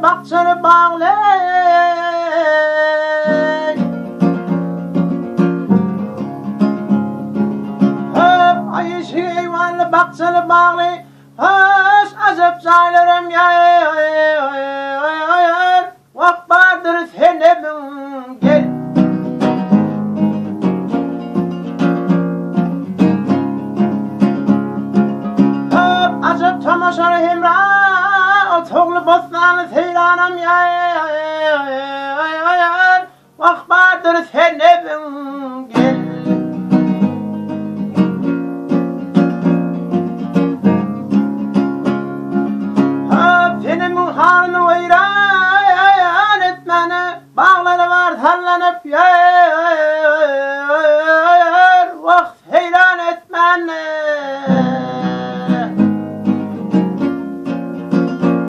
bahçeli bağlı ayışı eyvanlı bahçeli bağlı hoş azap saylarım yayır vakbardır senemin gel azap tamaşarı hemra Toğlu bostanı seyranım yayır vakbardır senemin gel Hanı veyran etmeni bağları var sallanıp yayır vakt heyran etmeni